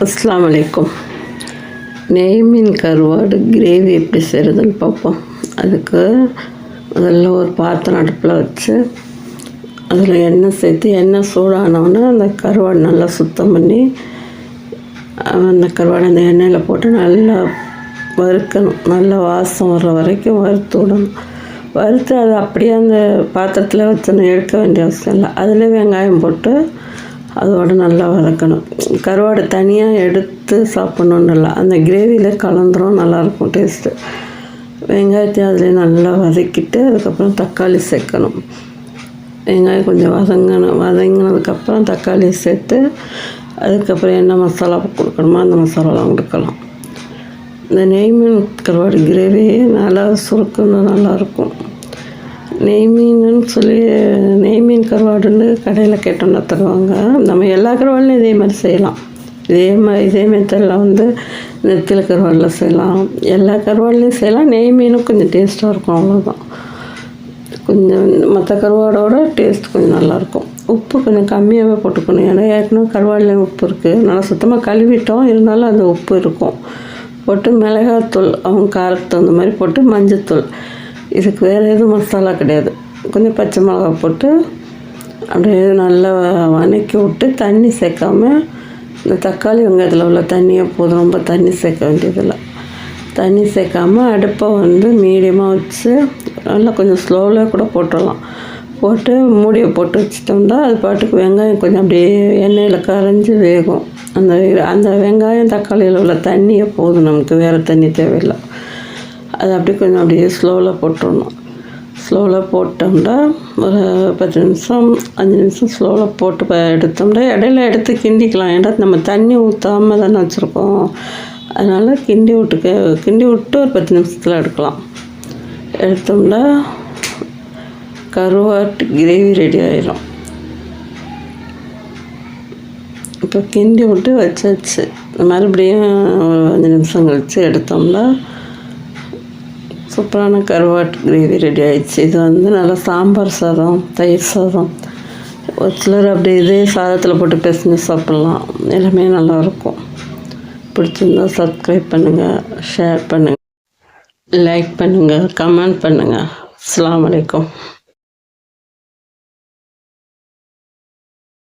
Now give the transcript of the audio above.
அஸ்ஸலாமு அலைக்கும். நெய் மீன் கருவாடு கிரேவி எப்படி செய்கிறதுன்னு பார்ப்போம். அதுக்கு முதல்ல ஒரு பாத்திரம் அடுப்பில் வச்சு அதில் எண்ணெய் சேர்த்து எண்ணெய் சூடானோடனே அந்த கருவாடு நல்லா சுத்தம் பண்ணி அந்த கருவாடு அந்த எண்ணெயில் போட்டு நல்லா வறுக்கணும். நல்லா வாசம் வர்ற வரைக்கும் வறுத்து விடணும். வறுத்து அதை அப்படியே அந்த பாத்திரத்தில் வச்சோன்னு எடுக்க வேண்டிய அவசியம் இல்லை. அதில் வெங்காயம் போட்டு அதோடு நல்லா வதக்கணும். கருவாடு தனியாக எடுத்து சாப்பிட்ணுன்னு இல்லை, அந்த கிரேவியில் கலந்துரும், நல்லாயிருக்கும் டேஸ்ட்டு. வெங்காயத்தையும் அதில் நல்லா வதக்கிட்டு அதுக்கப்புறம் தக்காளி சேர்க்கணும். வெங்காயம் கொஞ்சம் வதங்கினதுக்கப்புறம் தக்காளி சேர்த்து அதுக்கப்புறம் என்ன மசாலா கொடுக்கணுமோ அந்த மசாலாலாம் கொடுக்கலாம். இந்த நெய் மீன் கருவாடு கிரேவி நல்லா சுருக்குன்னு நல்லாயிருக்கும். நெய் மீன் கருவாடுன்னு கடையில் கேட்டோம்னா தருவாங்க. நம்ம எல்லா கருவாடுலையும் இதே மாதிரி செய்யலாம். இதே மெத்தடில் நெத்தியில் கருவாடில் செய்யலாம், எல்லா கருவாடுலையும் செய்யலாம். நெய் மீனும் கொஞ்சம் டேஸ்ட்டாக இருக்கும், அவ்வளோதான். கொஞ்சம் மற்ற கருவாடோட டேஸ்ட் கொஞ்சம் நல்லாயிருக்கும். உப்பு கொஞ்சம் கம்மியாகவே போட்டுக்கணும், ஏன்னா ஏற்கனவே கருவாடுலேயும் உப்பு இருக்குது. நல்லா சுத்தமாக கழுவிட்டோம், இருந்தாலும் அந்த உப்பு இருக்கும். போட்டு மிளகாத்தூள் அவங்க காரத்துக்கு தகுந்த மாதிரி போட்டு மஞ்சத்தூள். இதுக்கு வேறு எதுவும் மசாலா கிடையாது. கொஞ்சம் பச்சை மிளகா போட்டு அப்படியே நல்லா வதக்கி விட்டு தண்ணி சேர்க்காம இந்த தக்காளி வெங்காயத்தில் உள்ள தண்ணியை போதும், ரொம்ப தண்ணி சேர்க்க வேண்டியதில்லை. தண்ணி சேர்க்காம அடுப்பை மீடியமாக வச்சு நல்லா கொஞ்சம் ஸ்லோவில் கூட போட்டுடலாம். போட்டு மூடியை போட்டு வச்சிட்டோம்னா அது பாட்டுக்கு வெங்காயம் கொஞ்சம் அப்படியே எண்ணெயில் கரைஞ்சி வேகும். அந்த வெங்காயம் தக்காளியில் உள்ள தண்ணியை போதும், நமக்கு வேறு தண்ணி தேவையில்லை. அது அப்படியே கொஞ்சம் அப்படியே ஸ்லோவில் போட்டுடணும். ஸ்லோவில் போட்டோம்னா ஒரு 10 நிமிஷம் 5 நிமிஷம் ஸ்லோவில் போட்டு எடுத்தோம்னா இடையில எடுத்து கிண்டிக்கலாம். ஏன்னா நம்ம தண்ணி ஊற்றாமல் தானே வச்சுருக்கோம், அதனால் கிண்டி விட்டு ஒரு 10 நிமிஷத்தில் எடுக்கலாம். எடுத்தோம்னா கருவாட்டு கிரேவி ரெடி ஆயிடும். இப்போ கிண்டி விட்டு வச்சாச்சு. மறுபடியும் ஒரு 5 நிமிஷம் கழித்து எடுத்தோம்னா சூப்பரான கருவாட்டு கிரேவி ரெடி ஆகிடுச்சு. இது நல்லா சாம்பார் சாதம், தயிர் சாதம், ஒரு சிலர் அப்படியே இதே சாதத்தில் போட்டு பிசைஞ்சு சாப்பிட்லாம். எல்லாமே நல்லாயிருக்கும். பிடிச்சிருந்தா சப்ஸ்கிரைப் பண்ணுங்கள், ஷேர் பண்ணுங்கள், லைக் பண்ணுங்கள், கமெண்ட் பண்ணுங்கள். அஸ்ஸலாமு அலைக்கும்.